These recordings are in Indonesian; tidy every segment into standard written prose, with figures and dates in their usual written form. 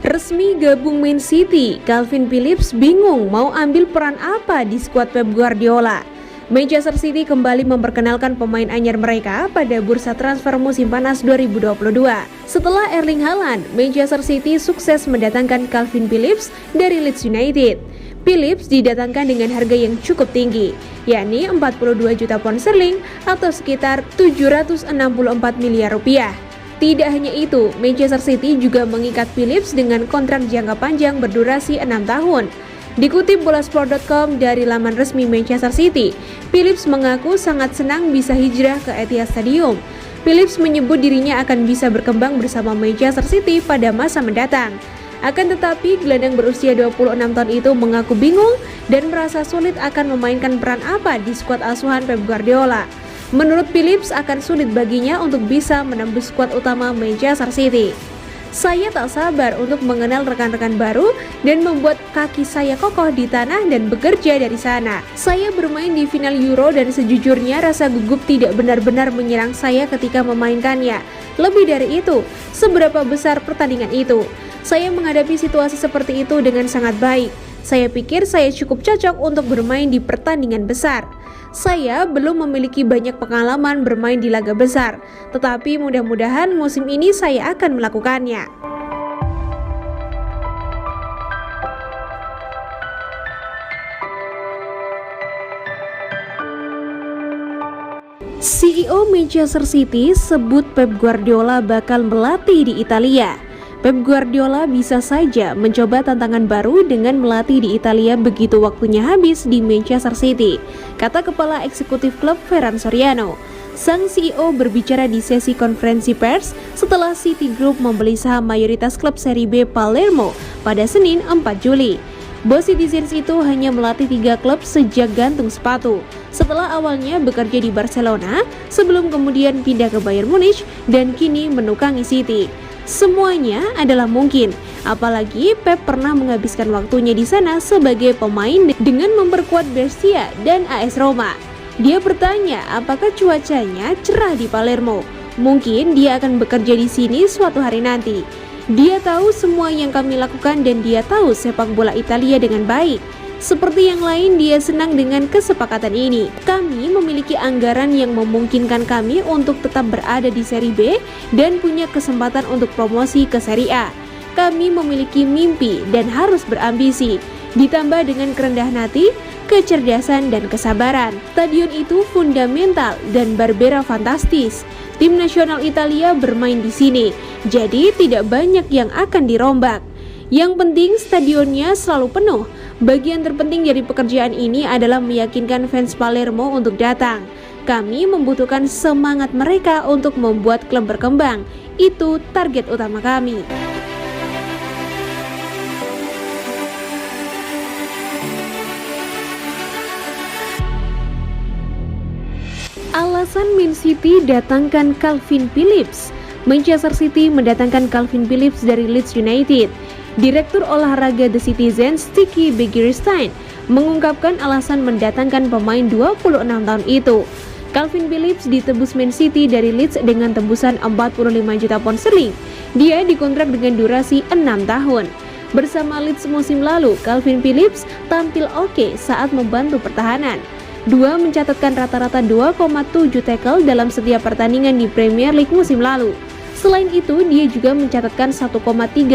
Resmi gabung Man City, Calvin Phillips bingung mau ambil peran apa di skuad Pep Guardiola. Manchester City kembali memperkenalkan pemain anyar mereka pada bursa transfer musim panas 2022. Setelah Erling Haaland, Manchester City sukses mendatangkan Calvin Phillips dari Leeds United. Phillips didatangkan dengan harga yang cukup tinggi, yakni 42 juta pound sterling atau sekitar 764 miliar rupiah. Tidak hanya itu, Manchester City juga mengikat Phillips dengan kontrak jangka panjang berdurasi 6 tahun. Dikutip bolasport.com dari laman resmi Manchester City, Phillips mengaku sangat senang bisa hijrah ke Etihad Stadium. Phillips menyebut dirinya akan bisa berkembang bersama Manchester City pada masa mendatang. Akan tetapi, gelandang berusia 26 tahun itu mengaku bingung dan merasa sulit akan memainkan peran apa di skuad asuhan Pep Guardiola. Menurut Phillips, akan sulit baginya untuk bisa menembus skuad utama Manchester City. Saya tak sabar untuk mengenal rekan-rekan baru dan membuat kaki saya kokoh di tanah dan bekerja dari sana. Saya bermain di final Euro dan sejujurnya rasa gugup tidak benar-benar menyerang saya ketika memainkannya. Lebih dari itu, seberapa besar pertandingan itu? Saya menghadapi situasi seperti itu dengan sangat baik. Saya pikir saya cukup cocok untuk bermain di pertandingan besar. Saya belum memiliki banyak pengalaman bermain di laga besar, tetapi mudah-mudahan musim ini saya akan melakukannya. CEO Manchester City sebut Pep Guardiola bakal melatih di Italia. Pep Guardiola bisa saja mencoba tantangan baru dengan melatih di Italia begitu waktunya habis di Manchester City, kata Kepala Eksekutif klub Ferran Soriano. Sang CEO berbicara di sesi konferensi pers setelah City Group membeli saham mayoritas klub Serie B Palermo pada Senin 4 Juli. Bos Citizens itu hanya melatih 3 klub sejak gantung sepatu, setelah awalnya bekerja di Barcelona sebelum kemudian pindah ke Bayern Munich dan kini menukangi City. Semuanya adalah mungkin, apalagi Pep pernah menghabiskan waktunya di sana sebagai pemain dengan memperkuat Brescia dan AS Roma. Dia bertanya apakah cuacanya cerah di Palermo. Mungkin dia akan bekerja di sini suatu hari nanti. Dia tahu semua yang kami lakukan dan dia tahu sepak bola Italia dengan baik. Seperti yang lain, dia senang dengan kesepakatan ini. Kami memiliki anggaran yang memungkinkan kami untuk tetap berada di Serie B dan punya kesempatan untuk promosi ke Serie A. Kami memiliki mimpi dan harus berambisi, ditambah dengan kerendahan hati, kecerdasan, dan kesabaran. Stadion itu fundamental dan Barbera fantastis. Tim nasional Italia bermain di sini, jadi tidak banyak yang akan dirombak. Yang penting stadionnya selalu penuh. Bagian terpenting dari pekerjaan ini adalah meyakinkan fans Palermo untuk datang. Kami membutuhkan semangat mereka untuk membuat klub berkembang. Itu target utama kami. Alasan Man City datangkan Calvin Phillips. Manchester City mendatangkan Calvin Phillips dari Leeds United. Direktur olahraga The Citizens, Tiki Begiristain, mengungkapkan alasan mendatangkan pemain 26 tahun itu. Calvin Phillips ditebus Man City dari Leeds dengan tebusan 45 juta pound sterling. Dia dikontrak dengan durasi 6 tahun. Bersama Leeds musim lalu, Calvin Phillips tampil oke saat membantu pertahanan. Dia mencatatkan rata-rata 2,7 tackle dalam setiap pertandingan di Premier League musim lalu. Selain itu, dia juga mencatatkan 1,3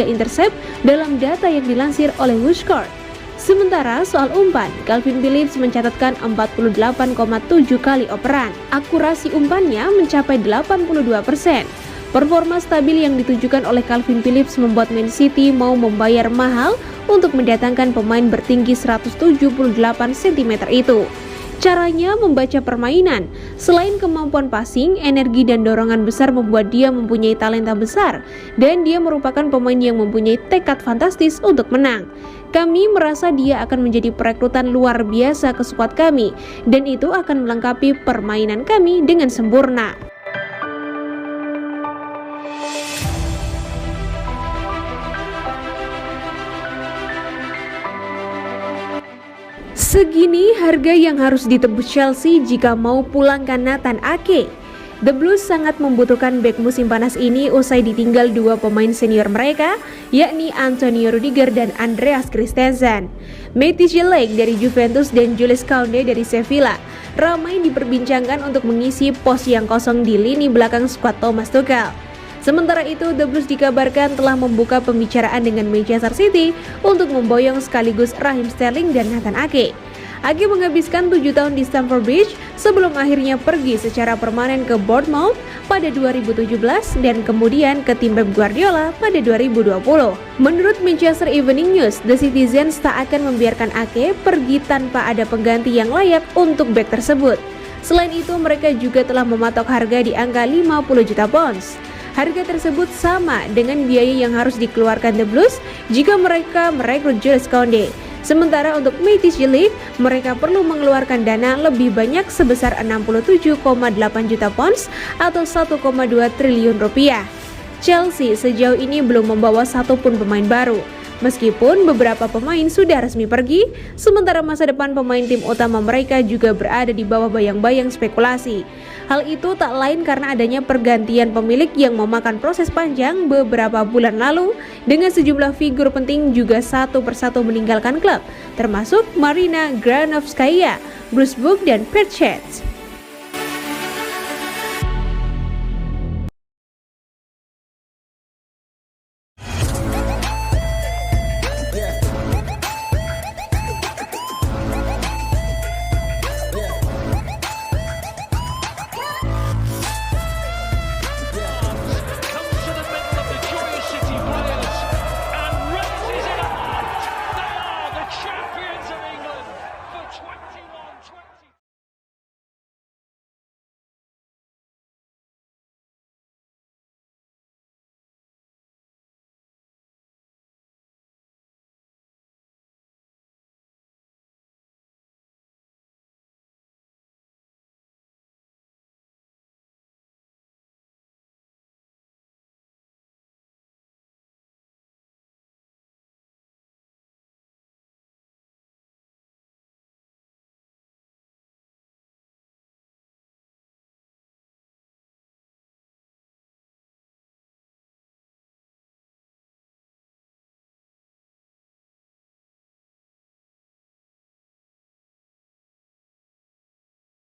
intercept dalam data yang dilansir oleh WhoScored. Sementara soal umpan, Calvin Phillips mencatatkan 48,7 kali operan. Akurasi umpannya mencapai 82%. Performa stabil yang ditunjukkan oleh Calvin Phillips membuat Man City mau membayar mahal untuk mendatangkan pemain bertinggi 178 cm itu. Caranya membaca permainan. Selain kemampuan passing, energi dan dorongan besar membuat dia mempunyai talenta besar dan dia merupakan pemain yang mempunyai tekad fantastis untuk menang. Kami merasa dia akan menjadi perekrutan luar biasa ke skuad kami dan itu akan melengkapi permainan kami dengan sempurna. Segini harga yang harus ditebus Chelsea jika mau pulangkan Nathan Ake. The Blues sangat membutuhkan bek musim panas ini usai ditinggal dua pemain senior mereka, yakni Antonio Rudiger dan Andreas Christensen. Matthijs de Ligt dari Juventus dan Jules Koundé dari Sevilla ramai diperbincangkan untuk mengisi pos yang kosong di lini belakang skuad Thomas Tuchel. Sementara itu, The Blues dikabarkan telah membuka pembicaraan dengan Manchester City untuk memboyong sekaligus Raheem Sterling dan Nathan Ake. Ake menghabiskan 7 tahun di Stamford Bridge sebelum akhirnya pergi secara permanen ke Bournemouth pada 2017 dan kemudian ke tim Pep Guardiola pada 2020. Menurut Manchester Evening News, The Citizens tak akan membiarkan Ake pergi tanpa ada pengganti yang layak untuk bek tersebut. Selain itu, mereka juga telah mematok harga di angka 50 juta pounds. Harga tersebut sama dengan biaya yang harus dikeluarkan The Blues jika mereka merekrut Jules Koundé. Sementara untuk Matthijs de Ligt, mereka perlu mengeluarkan dana lebih banyak sebesar 67,8 juta pounds atau 1,2 triliun rupiah. Chelsea sejauh ini belum membawa satupun pemain baru. Meskipun beberapa pemain sudah resmi pergi, sementara masa depan pemain tim utama mereka juga berada di bawah bayang-bayang spekulasi. Hal itu tak lain karena adanya pergantian pemilik yang memakan proses panjang beberapa bulan lalu, dengan sejumlah figur penting juga satu persatu meninggalkan klub, termasuk Marina Granovskaya, Bruce Book, dan Petr Cech.